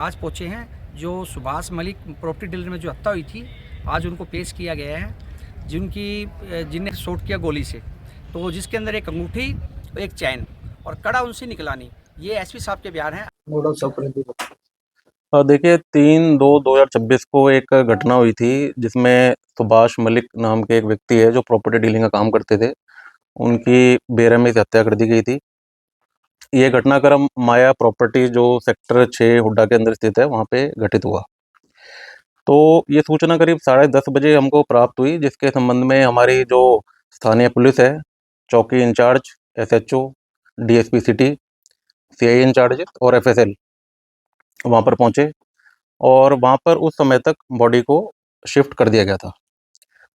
आज पहुँचे हैं जो सुभाष मलिक प्रॉपर्टी डीलर में जो हत्या हुई थी। आज उनको पेश किया गया है जिन्हें शूट किया गोली से। तो जिसके अंदर एक अंगूठी, एक चैन और कड़ा उनसे निकला नहीं। ये एसपी साहब के बयान हैं। देखिए 3/2/2026 को एक घटना हुई थी जिसमें सुभाष मलिक नाम के एक व्यक्ति है जो प्रॉपर्टी डीलिंग का काम करते थे। उनकी बेरहमी से हत्या कर दी गई थी। ये घटनाक्रम माया प्रॉपर्टी जो सेक्टर 6 हुड्डा के अंदर स्थित है वहाँ पे घटित हुआ। तो ये सूचना करीब 10:30 बजे हमको प्राप्त हुई, जिसके संबंध में हमारी जो स्थानीय पुलिस है, चौकी incharge, SHO, DSP city, CI incharge और एफएसएल वहाँ पर पहुँचे और वहाँ पर उस समय तक बॉडी को शिफ्ट कर दिया गया था।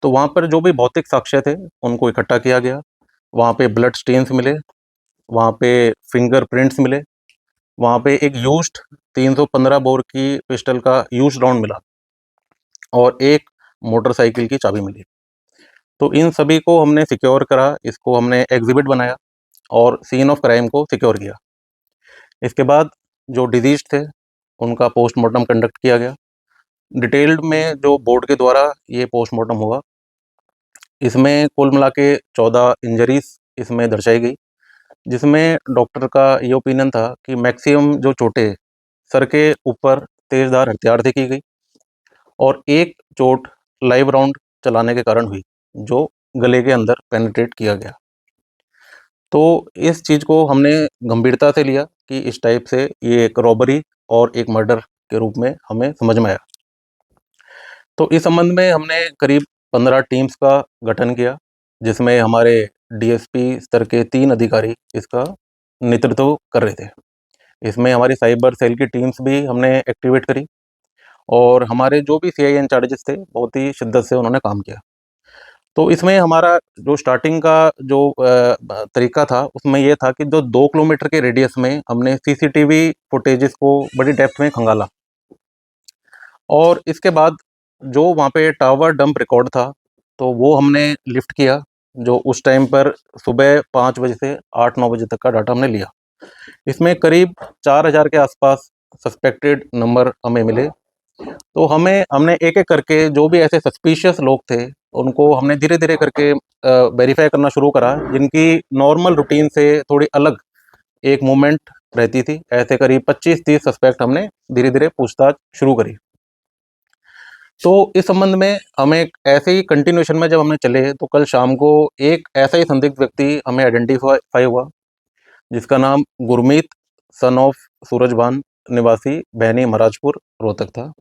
तो वहाँ पर जो भी भौतिक साक्ष्य थे उनको इकट्ठा किया गया। वहाँ पे ब्लड स्टेन्स मिले, वहाँ पे फिंगरप्रिंट्स मिले, वहाँ पे एक यूज्ड 315 बोर की पिस्टल का यूज्ड राउंड मिला और एक मोटरसाइकिल की चाबी मिली। तो इन सभी को हमने सिक्योर करा, इसको हमने एग्जिबिट बनाया और सीन ऑफ क्राइम को सिक्योर किया। इसके बाद जो डिजीज्ड थे उनका पोस्टमार्टम कंडक्ट किया गया। डिटेल्ड में जो बोर्ड के द्वारा ये पोस्टमार्टम हुआ, इसमें कुल मिला के 14 इंजरीज इसमें दर्शाई गई, जिसमें डॉक्टर का ये ओपिनियन था कि मैक्सिमम जो चोटें सर के ऊपर तेज़धार हथियार से की गई और एक चोट लाइव राउंड चलाने के कारण हुई जो गले के अंदर पेनिट्रेट किया गया। तो इस चीज़ को हमने गंभीरता से लिया कि इस टाइप से ये एक रॉबरी और एक मर्डर के रूप में हमें समझ में आया। तो इस संबंध में हमने करीब 15 टीम्स का गठन किया, जिसमें हमारे डीएसपी स्तर के 3 अधिकारी इसका नेतृत्व कर रहे थे। इसमें हमारी साइबर सेल की टीम्स भी हमने एक्टिवेट करी और हमारे जो भी सीआई इंचार्जेस थे बहुत ही शिद्दत से उन्होंने काम किया। तो इसमें हमारा जो स्टार्टिंग का जो तरीका था उसमें ये था कि जो 2 किलोमीटर के रेडियस में हमने सीसीटीवी फुटेजेस को बड़ी डेप्थ में खंगाला और इसके बाद जो वहाँ पे टावर डंप रिकॉर्ड था तो वो हमने लिफ्ट किया, जो उस टाइम पर सुबह 5 बजे से 8-9 बजे तक का डाटा हमने लिया। इसमें करीब 4000 के आसपास सस्पेक्टेड नंबर हमें मिले। तो हमने एक-एक करके जो भी ऐसे सस्पिशियस लोग थे उनको हमने धीरे-धीरे करके वेरीफाई करना शुरू करा, जिनकी नॉर्मल रूटीन से थोड़ी अलग एक मूवमेंट रहती थी। ऐसे करीब 25-30 सस्पेक्ट हमने धीरे-धीरे पूछताछ शुरू करी। तो इस संबंध में हमें ऐसे ही कंटिन्यूएशन में जब हमने चले तो कल शाम को एक ऐसा ही संदिग्ध व्यक्ति हमें आइडेंटिफाई हुआ, जिसका नाम गुरमीत सन ऑफ सूरजभान निवासी बहनी महाराजपुर रोहतक था।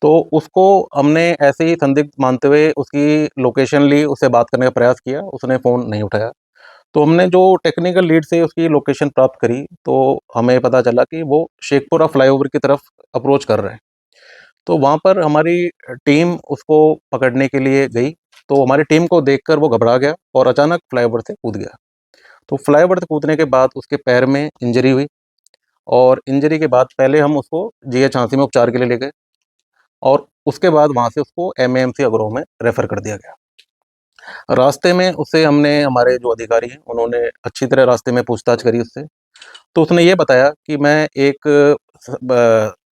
तो उसको हमने ऐसे ही संदिग्ध मानते हुए उसकी लोकेशन ली, उससे बात करने का प्रयास किया, उसने फ़ोन नहीं उठाया। तो हमने जो टेक्निकल लीड से उसकी लोकेशन प्राप्त करी तो हमें पता चला कि वो शेखपुरा फ्लाईओवर की तरफ अप्रोच कर रहे हैं। तो वहाँ पर हमारी टीम उसको पकड़ने के लिए गई, तो हमारी टीम को देखकर वो घबरा गया और अचानक फ्लाईओवर से कूद गया। तो फ्लाईओवर से कूदने के बाद उसके पैर में इंजरी हुई और इंजरी के बाद पहले हम उसको जीएच झांसी में उपचार के लिए ले गए और उसके बाद वहाँ से उसको एमएएमसी अग्रोह में रेफ़र कर दिया गया। रास्ते में उससे हमने हमारे जो अधिकारी हैं उन्होंने अच्छी तरह रास्ते में पूछताछ करी उससे। तो उसने ये बताया कि मैं एक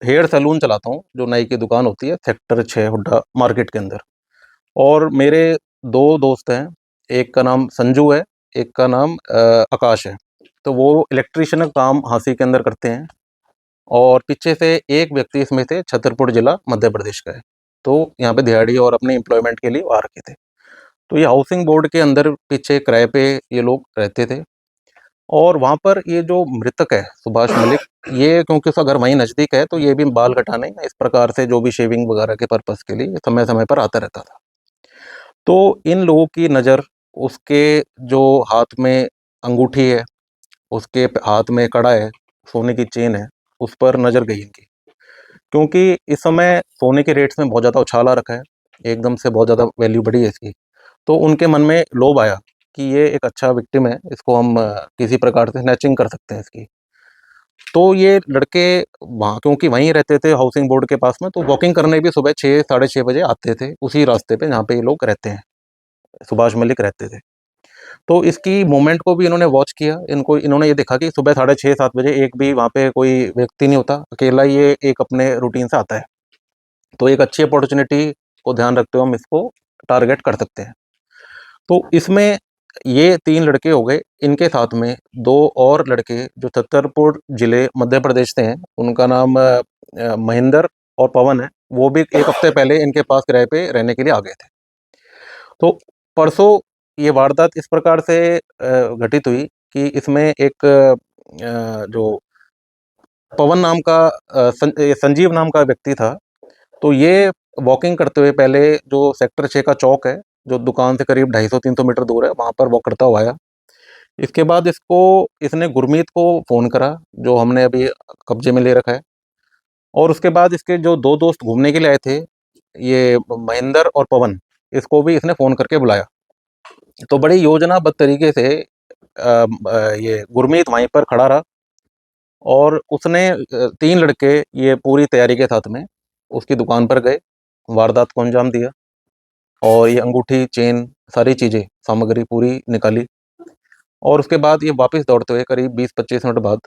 हेयर सैलून चलाता हूँ, जो नाई की दुकान होती है सेक्टर 6 हुड्डा मार्केट के अंदर, और मेरे 2 दोस्त हैं, एक का नाम संजू है, एक का नाम आकाश है। तो वो इलेक्ट्रीशियन का काम हांसी के अंदर करते हैं और पीछे से एक व्यक्ति इसमें से छतरपुर जिला मध्य प्रदेश का है। तो यहाँ पे दिहाड़ी और अपने एम्प्लॉयमेंट के लिए आ रखे थे। तो ये हाउसिंग बोर्ड के अंदर पीछे किराए पे ये लोग रहते थे और वहाँ पर ये जो मृतक है सुभाष मलिक, ये क्योंकि उसका घर वहीं नज़दीक है तो ये भी बाल कटाने इस प्रकार से जो भी शेविंग वगैरह के पर्पज़ के लिए समय समय पर आता रहता था। तो इन लोगों की नज़र उसके जो हाथ में अंगूठी है, उसके हाथ में कड़ा है, सोने की चेन है, उस पर नज़र गई इनकी, क्योंकि इस समय सोने के रेट्स में बहुत ज़्यादा उछाल आ रखा है, एकदम से बहुत ज़्यादा वैल्यू बढ़ी है इसकी। तो उनके मन में लोभ आया कि ये एक अच्छा विक्टिम है, इसको हम किसी प्रकार से स्नैचिंग कर सकते हैं इसकी। तो ये लड़के वहाँ क्योंकि वहीं रहते थे हाउसिंग बोर्ड के पास में, तो वॉकिंग करने भी सुबह 6 साढ़े 6 बजे आते थे, उसी रास्ते पे जहाँ पे ये लोग रहते हैं, सुभाष मलिक रहते थे। तो इसकी मूवमेंट को भी इन्होंने वॉच किया। इन्होंने ये देखा कि सुबह 6:30-7 बजे एक भी वहाँ पे कोई व्यक्ति नहीं होता, अकेला ये एक अपने रूटीन से आता है। तो एक अच्छी अपॉर्चुनिटी को ध्यान रखते हुए हम इसको टारगेट कर सकते हैं। तो इसमें ये 3 लड़के हो गए, इनके साथ में 2 और लड़के जो छतरपुर ज़िले मध्य प्रदेश से हैं, उनका नाम महेंद्र और पवन है। वो भी 1 हफ्ते पहले इनके पास किराए पे रहने के लिए आ गए थे। तो परसों ये वारदात इस प्रकार से घटित हुई कि इसमें एक जो पवन नाम का संजीव नाम का व्यक्ति था। तो ये वॉकिंग करते हुए पहले जो सेक्टर 6 का चौक है, जो दुकान से करीब 250-300 मीटर दूर है, वहाँ पर वॉक करता हुआ आया। इसके बाद इसने गुरमीत को फ़ोन करा, जो हमने अभी कब्जे में ले रखा है। और उसके बाद इसके जो 2 दोस्त घूमने के लिए आए थे, ये महेंद्र और पवन, इसको भी इसने फ़ोन करके बुलाया। तो बड़ी योजनाबद्ध तरीके से ये गुरमीत वहीं पर खड़ा रहा और उसने 3 लड़के ये पूरी तैयारी के साथ में उसकी दुकान पर गए, वारदात को अंजाम दिया और ये अंगूठी, चेन, सारी चीज़ें, सामग्री पूरी निकाली। और उसके बाद ये वापस दौड़ते हुए करीब 20-25 मिनट बाद,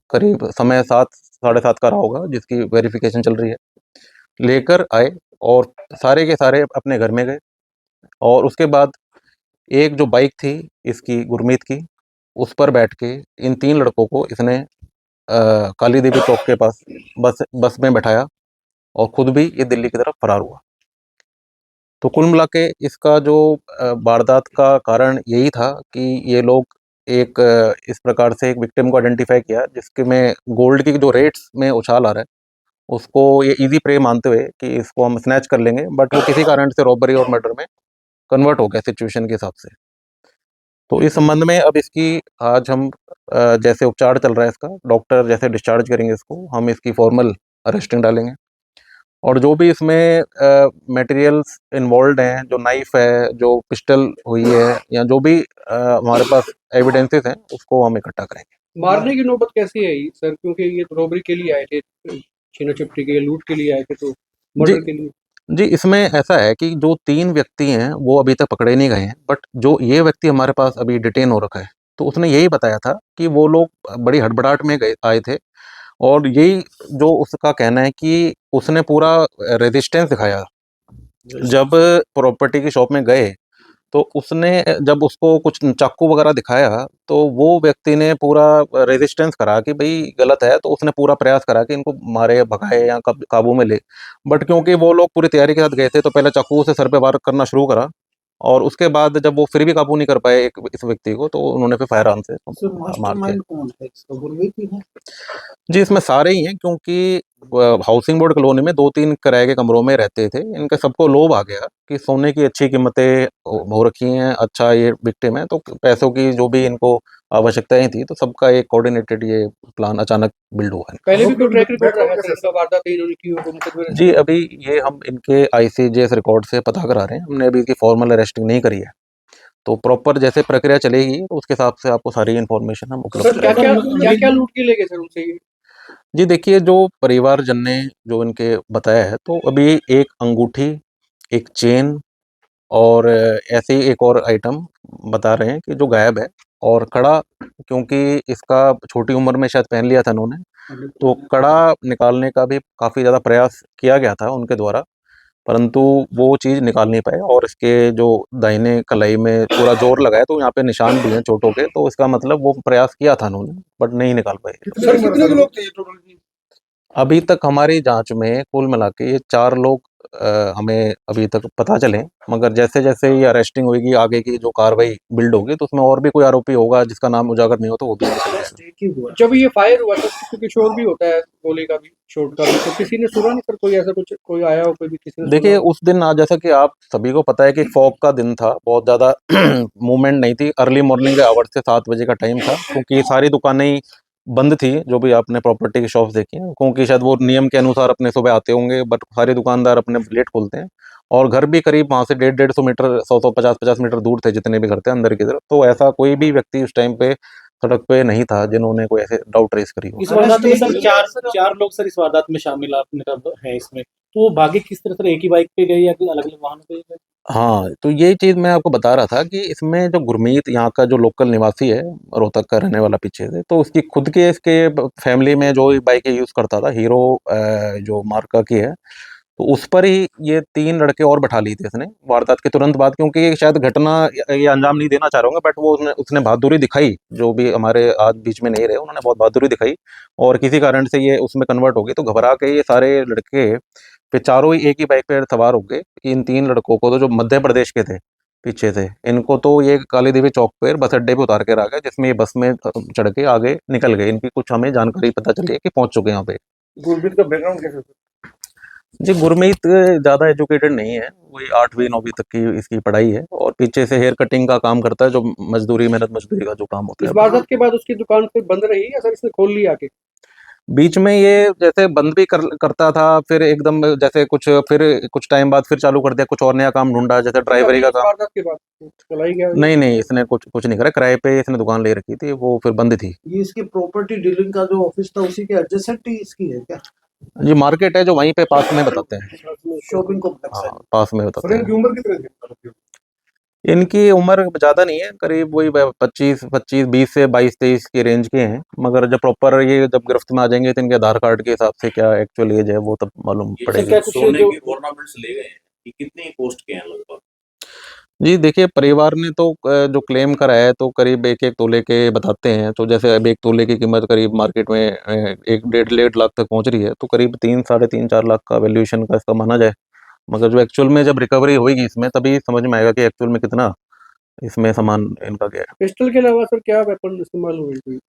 करीब समय 7 साढ़े 7 का रहा होगा, जिसकी वेरिफिकेशन चल रही है, लेकर आए और सारे के सारे अपने घर में गए। और उसके बाद एक जो बाइक थी इसकी, गुरमीत की, उस पर बैठ के इन 3 लड़कों को इसने काली देवी चौक के पास बस में बैठाया और खुद भी ये दिल्ली की तरफ फरार हुआ। तो कुल मिला के इसका जो वारदात का कारण यही था कि ये लोग एक इस प्रकार से एक विक्टिम को आइडेंटिफाई किया, जिसके में गोल्ड की जो रेट्स में उछाल आ रहा है, उसको ये ईज़ी प्रे मानते हुए कि इसको हम स्नैच कर लेंगे, बट वो किसी कारण से रॉबरी और मर्डर में कन्वर्ट हो गया सिचुएशन के हिसाब से। तो इस संबंध में अब इसकी आज हम जैसे उपचार चल रहा है इसका, डॉक्टर जैसे डिस्चार्ज करेंगे इसको, हम इसकी फॉर्मल अरेस्टिंग डालेंगे। और जो भी इसमें मटेरियल्स इन्वॉल्व्ड हैं, जो नाइफ है, जो पिस्टल हुई है, या जो भी हमारे पास एविडेंसेस हैं, उसको हम इकट्ठा करेंगे। मारने की नौबत कैसी है सर, क्योंकि ये तो रॉबरी के लिए आए थे, छीना झपटी के, लूट के लिए आए थे, तो जी, मर्डर के लिए? जी, इसमें ऐसा है कि जो 3 व्यक्ति हैं, वो अभी तक पकड़े नहीं गए हैं, बट जो ये व्यक्ति हमारे पास अभी डिटेन हो रखा है, तो उसने यही बताया था कि वो लोग बड़ी हड़बड़ाहट में आए थे। और यही जो उसका कहना है कि उसने पूरा रेजिस्टेंस दिखाया। जब प्रॉपर्टी की शॉप में गए, तो उसने जब उसको कुछ चाकू वगैरह दिखाया, तो वो व्यक्ति ने पूरा रेजिस्टेंस करा कि भाई गलत है, तो उसने पूरा प्रयास करा कि इनको मारे, भगाए या काबू में ले। बट क्योंकि वो लोग पूरी तैयारी के साथ गए थे, तो पहले चाकू से सर पे वार करना शुरू करा और उसके बाद जब वो फिर भी काबू नहीं कर पाए इस व्यक्ति को, तो उन्होंने फिर फायर आर्म से मार के। मास्टरमाइंड कौन है इसका, गुरमीत ही है? जी, इसमें सारे ही हैं, क्योंकि हाउसिंग बोर्ड कॉलोनी में 2-3 किराए के कमरों में रहते थे। इनका सबको लोभ आ गया कि सोने की अच्छी कीमतें हो रखी हैं, अच्छा ये विक्टिम है, तो पैसों की जो भी इनको आवश्यकताएं थी, तो सबका एक कोऑर्डिनेटेड ये प्लान अचानक बिल्ड हुआ है। पहले भी कोई ट्रैक रिकॉर्ड रहा है सर, वारदात इन्होंने की हो, मुकदमे जी, अभी ये हम इनके ICJS रिकॉर्ड से पता करा रहे हैं। हमने अभी इसकी फॉर्मल अरेस्टिंग नहीं करी है, तो प्रॉपर जैसे प्रक्रिया चलेगी, तो उसके हिसाब से आपको सारी इन्फॉर्मेशन हम उपलब्ध सर क्या कराएंगे। क्या क्या क्या लूट के ले गए सर उनसे ये? जी, देखिए, जो परिवारजन ने जो इनके बताया है, तो अभी एक अंगूठी, एक चेन और ऐसे ही एक और आइटम बता रहे हैं कि जो गायब है। और कड़ा, क्योंकि इसका छोटी उम्र में शायद पहन लिया था इन्होंने, तो कड़ा निकालने का भी काफ़ी ज़्यादा प्रयास किया गया था उनके द्वारा, परंतु वो चीज़ निकाल नहीं पाए। और इसके जो दाहिने कलाई में पूरा जोर लगा है, तो यहाँ पे निशान भी हैं चोटों के, तो इसका मतलब वो प्रयास किया था उन्होंने, बट नहीं निकाल पाए। सर कितने लोग थे टोटल? अभी तक हमारी जांच में कुल मिला के ये 4 लोग हमें अभी तक पता चले, मगर जैसे-जैसे ये अरेस्टिंग होगी, आगे की जो कार्रवाई बिल्ड होगी, तो उसमें और भी कोई आरोपी होगा जिसका नाम उजागर नहीं हो, तो वो भी निकल जाएगा। जब ये फायर हुआ तो क्योंकि शोर भी होता है, गोली का भी, शॉट का भी, तो किसी ने सुना नहीं सर? कोई ऐसा कुछ कोई आया हो, कोई भी किसी ने देखिए, सुना हो? उस दिन आज जैसा कि आप सभी को पता है कि फॉग का दिन था, बहुत ज़्यादा मूवमेंट नहीं थी। अर्ली मॉर्निंग के आवर्स से 7 बजे का टाइम था, क्योंकि सारी दुकानें ही बंद थी, जो भी आपने प्रॉपर्टी की शॉप्स देखी हैं, क्योंकि शायद वो नियम के अनुसार अपने सुबह आते होंगे, बट सारे दुकानदार अपने लेट खोलते हैं। और घर भी करीब वहाँ से 150-150 मीटर, 100-100, 50-50 मीटर दूर थे जितने भी घर थे अंदर की तरफ। तो ऐसा कोई भी व्यक्ति उस टाइम पे सड़क पे नहीं था जिन्होंने कोई ऐसे डाउट रेस करी हो। इस वारदात में सर चार लोग सर इस वारदात में शामिल आपने कब है इसमें? तो वो भागे किस तरह से, एक ही बाइक पे गए या अलग अलग वाहनों पे गए? हाँ, तो यही चीज़ मैं आपको बता रहा था कि इसमें जो गुरमीत यहाँ का जो लोकल निवासी है, रोहतक का रहने वाला पीछे से, तो उसकी खुद के इसके फैमिली में जो बाइकें यूज़ करता था, हीरो जो मार्का की है, तो उस पर ही ये 3 लड़के और बैठा लिए थे इसने वारदात के तुरंत बाद, क्योंकि ये शायद घटना ये अंजाम नहीं देना चाह रहा हूँ, बट वो उसने उसने बहादुरी दिखाई, जो भी हमारे आज बीच में नहीं रहे, उन्होंने बहुत बहादुरी दिखाई और किसी कारण से ये उसमें कन्वर्ट हो गई, तो घबरा के ये सारे लड़के फिर चारों ही एक ही बाइक पे सवार हो गए। इन 3 लड़कों को तो जो मध्य प्रदेश के थे पीछे से, इनको तो ये काली देवी चौक पे बस अड्डे पे उतार के आ गए, जिसमें ये बस में चढ़ के आगे निकल गए। इनकी कुछ हमें जानकारी पता चली है कि पहुंच चुके हैं यहाँ पे। गुरमीत का बैकग्राउंड कैसे था? जी, गुरमीत ज़्यादा एजुकेटेड नहीं है, वही 8वीं 9वीं तक की इसकी पढ़ाई है और पीछे से हेयर कटिंग का काम करता है, जो मजदूरी मेहनत मजदूरी का जो काम होता इस है। वारदात के बाद उसकी दुकान फिर बंद रही या सर इसने खोल ली आके? बीच में ये जैसे बंद भी करता था, फिर एकदम जैसे कुछ टाइम बाद फिर चालू कर दिया, कुछ और नया काम ढूंढा, जैसे ड्राइवरी का इस काम। वारदात के बाद चला ही गया ये? नहीं नहीं, इसने कुछ कुछ नहीं करा, किराए पे इसने दुकान ले रखी थी, वो फिर बंद थी। ये इसकी प्रॉपर्टी डीलिंग का जो ऑफिस था उसी के एडजेसेंट ही इसकी है क्या? जी, मार्केट है जो वहीं पे पास में बताते हैं। शॉपिंग कॉम्प्लेक्स है। हाँ, पास में बताते सर हैं। इनकी उम्र कितनी थी? इनकी उम्र ज़्यादा नहीं है, करीब वही 25 20 से 22 23 की रेंज के हैं, मगर जब प्रॉपर ये जब गिरफ्त में आ जाएंगे तो इनके आधार कार्ड के हिसाब से क्या एक्चुअल एज है वो तब मालूम सर पड़ेगी। क्या कुछ सोने जो के ऑर्नामेंट्स ले गए हैं कि कितनी कॉस्ट के हैं लगभग? जी देखिए, परिवार ने तो जो क्लेम करा है तो करीब 1-1 तोले के बताते हैं, तो जैसे अब 1 तोले की कीमत करीब मार्केट में 1 डेढ़ लाख तक पहुंच रही है, तो करीब 3 साढ़े 3 4 लाख का वैल्यूएशन का इसका माना जाए। मगर जो एक्चुअल में जब रिकवरी होगी इसमें तभी समझ में आएगा कि एक्चुअल में कितना इसमें सामान इनका गया है। पिस्टल के अलावा सर क्या वेपन इस्तेमाल हुई थी?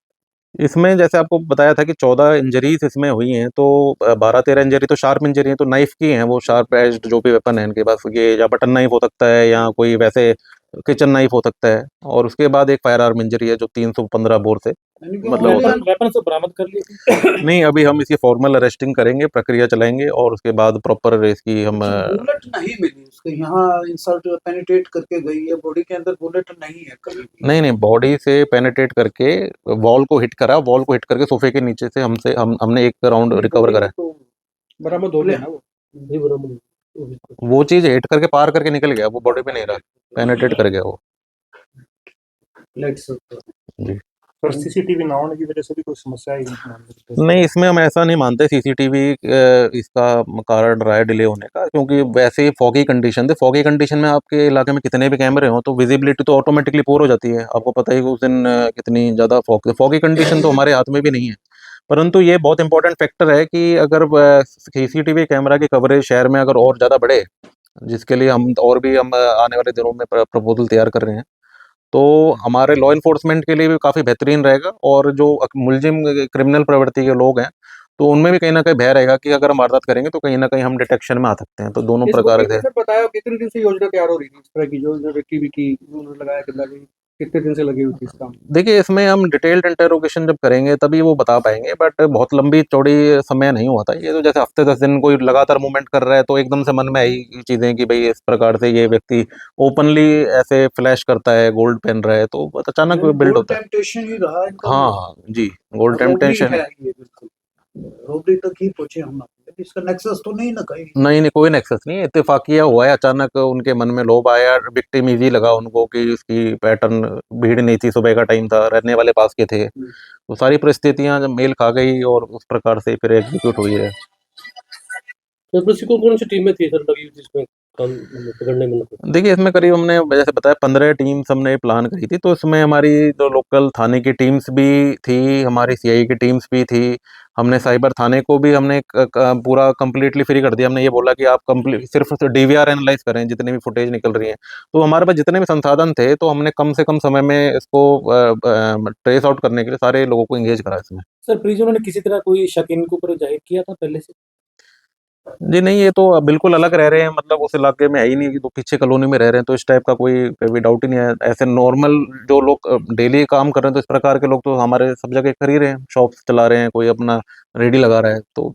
इसमें जैसे आपको बताया था कि 14 इंजरीज इसमें हुई हैं, तो 12-13 इंजरी तो शार्प इंजरी है, तो नाइफ की हैं, वो शार्प एज्ड जो भी वेपन है इनके पास, ये या बटन नाइफ हो सकता है या कोई वैसे किचन नाइफ हो सकता है, और उसके बाद एक फायर आर्म इंजरी है जो 315 बोर से यानी कि मतलब only वेपन सब बरामद कर लिए? नहीं, अभी हम इसकी फॉर्मल अरेस्टिंग करेंगे, प्रक्रिया चलाएंगे और उसके बाद प्रॉपर इसकी हम बुलेट नहीं मिली उसके यहाँ, इंसल्ट पेनिट्रेट करके गई है, बॉडी के अंदर बुलेट नहीं है कभी भी। नहीं बॉडी से पेनिट्रेट करके वॉल को हिट करा, वॉल को हिट करके सोफे के नीचे से हमने एक राउंड रिकवर करा है। तो बरामद हो गया ना वो? जी बरामद हो गया। वो चीज हिट करके पार करके निकल गया, वो बॉडी पे नहीं रहा, पेनिट्रेट कर गया वो। लेट्स जी सर सीसीटीवी ना होने की वजह से भी कोई समस्या आई नहीं? नहीं, इसमें हम ऐसा नहीं मानते सीसीटीवी इसका कारण रहा है डिले होने का, क्योंकि वैसे ही फॉगी कंडीशन थे, फॉगी कंडीशन में आपके इलाके में कितने भी कैमरे हों तो विजिबिलिटी तो ऑटोमेटिकली पुअर हो जाती है। आपको पता ही कि उस दिन कितनी ज़्यादा फॉगी कंडीशन तो हमारे हाथ में भी नहीं है, परंतु ये बहुत इंपॉर्टेंट फैक्टर है कि अगर सीसीटीवी कैमरा की कवरेज शहर में अगर और ज़्यादा बढ़े, जिसके लिए हम आने वाले दिनों में प्रपोजल तैयार कर रहे हैं, तो हमारे लॉ इन्फोर्समेंट के लिए भी काफ़ी बेहतरीन रहेगा, और जो मुलजिम क्रिमिनल प्रवृत्ति के लोग हैं तो उनमें भी कहीं ना कहीं भय रहेगा कि अगर हम वारदात करेंगे तो कहीं ना कहीं हम डिटेक्शन में आ सकते हैं, तो दोनों इसको प्रकार कितने से। सर बताया कितने दिन से योजना तैयार हो रही थी इस तरह की, जो व्यक्ति भी की उन्होंने लगाया कितने दिन से लगी हुई थी इस काम? देखिए, इसमें हम डिटेल्ड इंटेरोगेशन जब करेंगे तभी वो बता पाएंगे, बट बहुत लंबी चौड़ी समय नहीं हुआ था ये, तो जैसे हफ्ते 10 दिन कोई लगातार मूवमेंट कर रहा है तो एकदम से मन में आई चीज़ें कि भाई इस प्रकार से ये व्यक्ति ओपनली ऐसे फ्लैश करता है, गोल्ड पहन रहा है, तो बहुत अचानक बिल्ड होता है। टेम्पटेशन ही रहा इनका। हाँ हाँ जी, गोल्ड रॉबरी टेम्पटेशन है ये, बिल्कुल रॉबरी तक ही पहुंचे हम ना, इसका नेक्सस तो नहीं ना कहीं। नहीं कोई नेक्सस नहीं है, इत्तेफाकिया हुआ है, अचानक उनके मन में लोभ आया, विक्टिम इजी लगा उनको कि उसकी पैटर्न, भीड़ नहीं थी, सुबह का टाइम था, रहने वाले पास के थे, तो सारी परिस्थितियां जब मेल खा गई और उस प्रकार से फिर एग्जीक्यूट हुई है। तो पुलिस को कौन सी टीमें थी सर लगी जिसमें काम पकड़ने में? देखिए, इसमें करीब हमने जैसे बताया 15 टीम्स हमने प्लान करी थी, तो इसमें हमारी जो लोकल थाने की टीम्स भी थी, हमारी सीआई की टीम्स भी थी, हमने साइबर थाने को भी हमने पूरा कंप्लीटली फ्री कर दिया। हमने ये बोला कि आप कंप्लीट सिर्फ डीवीआर एनालाइज करें जितने भी फुटेज निकल रही हैं, तो हमारे पास जितने भी संसाधन थे तो हमने कम से कम समय में इसको ट्रेस आउट करने के लिए सारे लोगों को एंगेज करा इसमें। सर प्रिजनर ने किसी तरह कोई शक इनके ऊपर जाहिर किया था पहले से? जी नहीं, ये तो बिल्कुल अलग रह रहे हैं, मतलब उस इलाके में है ही नहीं, कि तो पीछे कॉलोनी में रह रहे हैं, तो इस टाइप का कोई डाउट ही नहीं है। ऐसे नॉर्मल जो लोग डेली काम कर रहे हैं तो इस प्रकार के लोग तो हमारे सब जगह कर ही रहे हैं, शॉप्स चला रहे हैं, कोई अपना रेडी लगा रहा है, तो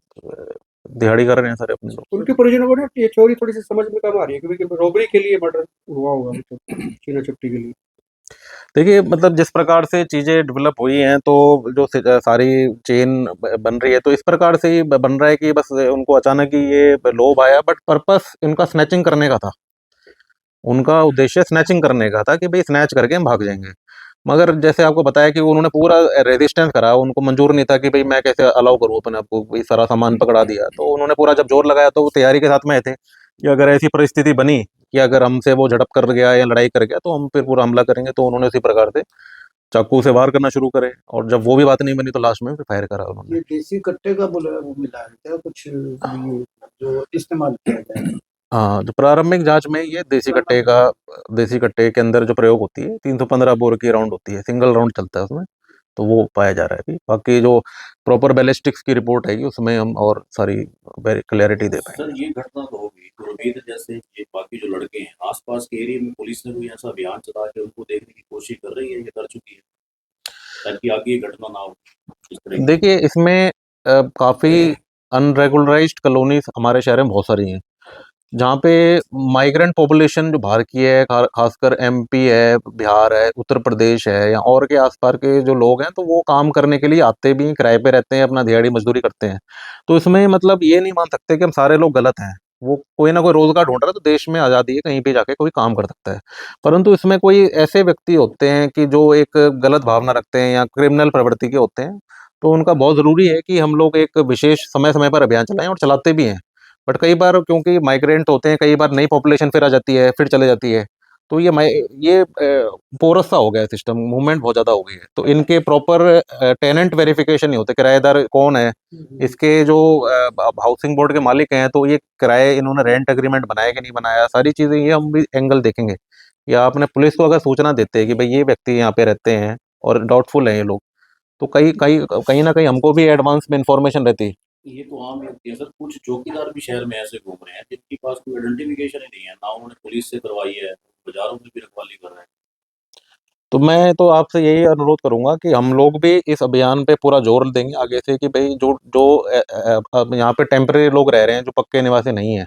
दिहाड़ी कर रहे हैं सारे अपने लोग। उनके परिजनों को ना ये चोरी थोड़ी सी समझ में कम आ रही है, क्योंकि रॉबरी के लिए मर्डर हुआ होगा, मतलब छीना झपटी के लिए। देखिए मतलब जिस प्रकार से चीज़ें डेवलप हुई हैं तो जो सारी चेन बन रही है तो इस प्रकार से ही बन रहा है कि बस उनको अचानक ही ये लोभ आया, बट पर्पस इनका स्नैचिंग करने का था। उनका उद्देश्य स्नैचिंग करने का था कि भाई स्नैच करके हम भाग जाएंगे। मगर जैसे आपको बताया कि उन्होंने पूरा रेजिस्टेंस करा, उनको मंजूर नहीं था कि भाई मैं कैसे अलाउ करूँ अपने आपको, भाई सारा सामान पकड़ा दिया। तो उन्होंने पूरा जब जोर लगाया तो वो तैयारी के साथ में आए थे कि अगर ऐसी परिस्थिति बनी कि अगर हमसे वो झड़प कर गया या लड़ाई कर गया तो हम फिर पूरा हमला करेंगे। तो उन्होंने उसी प्रकार से चाकू से वार करना शुरू करे, और जब वो भी बात नहीं बनी तो लास्ट में फिर फायर करा उन्होंने। ये देसी कट्टे का बोला वो मिला है क्या कुछ ये जो इस्तेमाल किया गया है? हाँ, जो प्रारंभिक जांच में ये देसी कट्टे के अंदर जो प्रयोग होती है 315 बोर की राउंड होती है, सिंगल राउंड चलता है उसमें, तो वो पाया जा रहा है अभी। बाकी जो प्रॉपर बैलिस्टिक्स की रिपोर्ट आएगी उसमें हम और सारी क्लैरिटी दे सर पाएंगे। ये घटना तो होगी, तो उम्मीद है जैसे ये बाकी जो लड़के हैं आसपास के एरिया में पुलिस ने कोई ऐसा अभियान चला के उनको देखने की कोशिश कर रही है, ये कर चुकी है, ताकि आगे ये घटना ना हो इस तरह की। देखिए इसमें काफ़ी अनरेगुलराइज्ड कॉलोनीज हमारे शहर में बहुत सारी हैं, जहाँ पे माइग्रेंट पॉपुलेशन जो बाहर की है, खासकर एमपी है, बिहार है, उत्तर प्रदेश है या और के आसपास के जो लोग हैं, तो वो काम करने के लिए आते भी हैं, किराए पे रहते हैं, अपना दिहाड़ी मजदूरी करते हैं। तो इसमें मतलब ये नहीं मान सकते कि हम सारे लोग गलत हैं। वो कोई ना कोई रोजगार ढूंढ रहा है, तो देश में आज़ादी है, कहीं भी जाके कोई काम कर सकता है। परंतु इसमें कोई ऐसे व्यक्ति होते हैं कि जो एक गलत भावना रखते हैं या क्रिमिनल प्रवृत्ति के होते हैं, तो उनका बहुत ज़रूरी है कि हम लोग एक विशेष समय समय पर अभियान चलाएं, और चलाते भी हैं। बट कई बार क्योंकि माइग्रेंट होते हैं, कई बार नई पॉपुलेशन फिर आ जाती है, फिर चले जाती है, तो ये पोरस सा हो गया है सिस्टम, मूवमेंट बहुत ज़्यादा हो गई है। तो इनके प्रॉपर टेनेंट वेरिफिकेशन नहीं होते, किराएदार कौन है, इसके जो हाउसिंग बोर्ड के मालिक हैं, तो ये किराए इन्होंने रेंट एग्रीमेंट बनाया कि नहीं बनाया, सारी चीज़ें ये हम भी एंगल देखेंगे। या आपने पुलिस को अगर सूचना देते हैं कि भाई ये व्यक्ति यहाँ पे रहते हैं और डाउटफुल हैं ये लोग, तो कहीं कहीं कहीं ना कहीं हमको भी एडवांस में इंफॉर्मेशन रहती। ये तो आम व्यक्ति है सर, कुछ चौकीदार भी शहर में ऐसे घूम रहे हैं जिनके पास कोई आइडेंटिफिकेशन ही नहीं है, ना उन्होंने पुलिस से करवाई है, बाजारों में भी रखवाली कर रहे हैं। तो मैं तो आपसे यही अनुरोध करूंगा कि हम लोग भी इस अभियान पे पूरा जोर देंगे आगे से, कि भाई जो जो अब यहाँ पे टेम्परेरी लोग रह रहे हैं जो पक्के निवासी नहीं है,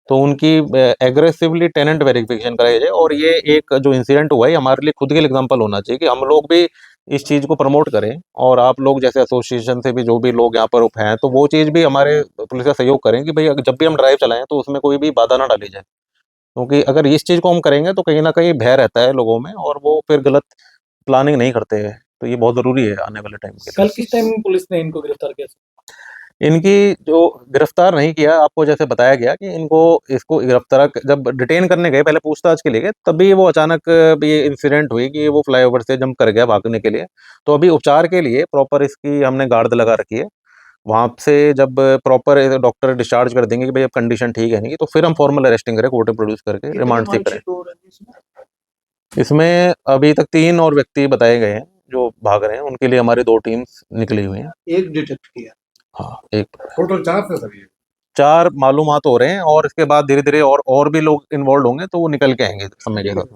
तो उनकी एग्रेसिवली टेनेंट वेरिफिकेशन कराई जाए। और ये एक जो इंसिडेंट हुआ है, ये हमारे लिए खुद के लिए एग्जांपल होना चाहिए कि हम लोग भी इस चीज़ को प्रमोट करें, और आप लोग जैसे एसोसिएशन से भी जो भी लोग यहाँ पर हैं, तो वो चीज़ भी हमारे पुलिस का सहयोग करें कि भाई जब भी हम ड्राइव चलाएं तो उसमें कोई भी बाधा ना डाली जाए। क्योंकि अगर इस चीज़ को हम करेंगे तो कहीं ना कहीं भय रहता है लोगों में, और वो फिर गलत प्लानिंग नहीं करते हैं। तो ये बहुत ज़रूरी है आने वाले टाइम के लिए। कल किस टाइम में पुलिस ने इनको गिरफ्तार किया? इनकी जो गिरफ्तार नहीं किया, आपको जैसे बताया गया कि इसको गिरफ्तार जब डिटेन करने गए, पहले पूछताछ के लिए गए, तभी वो अचानक ये इंसिडेंट हुई कि वो फ्लाईओवर से जंप कर गया भागने के लिए। तो अभी उपचार के लिए प्रॉपर इसकी हमने गार्ड लगा रखी है। वहाँ से जब प्रॉपर डॉक्टर डिस्चार्ज कर देंगे कि भाई अब कंडीशन ठीक है नहीं, तो फिर हम फॉर्मल अरेस्टिंग करें, कोर्ट में प्रोड्यूस करके कितने रिमांड सीख करें। वांछित हो रहे हैं इसमें? इसमें अभी तक 3 और व्यक्ति बताए गए हैं जो भाग रहे हैं, उनके लिए हमारी 2 टीम्स निकली हुई हैं। एक डिटेक्ट किया। हाँ, एक टोटल 4 थे सर ये। 4 मालूमात हो रहे हैं, और इसके बाद धीरे-धीरे और भी लोग इन्वॉल्व होंगे, तो वो निकल के आएँगे समय के साथ।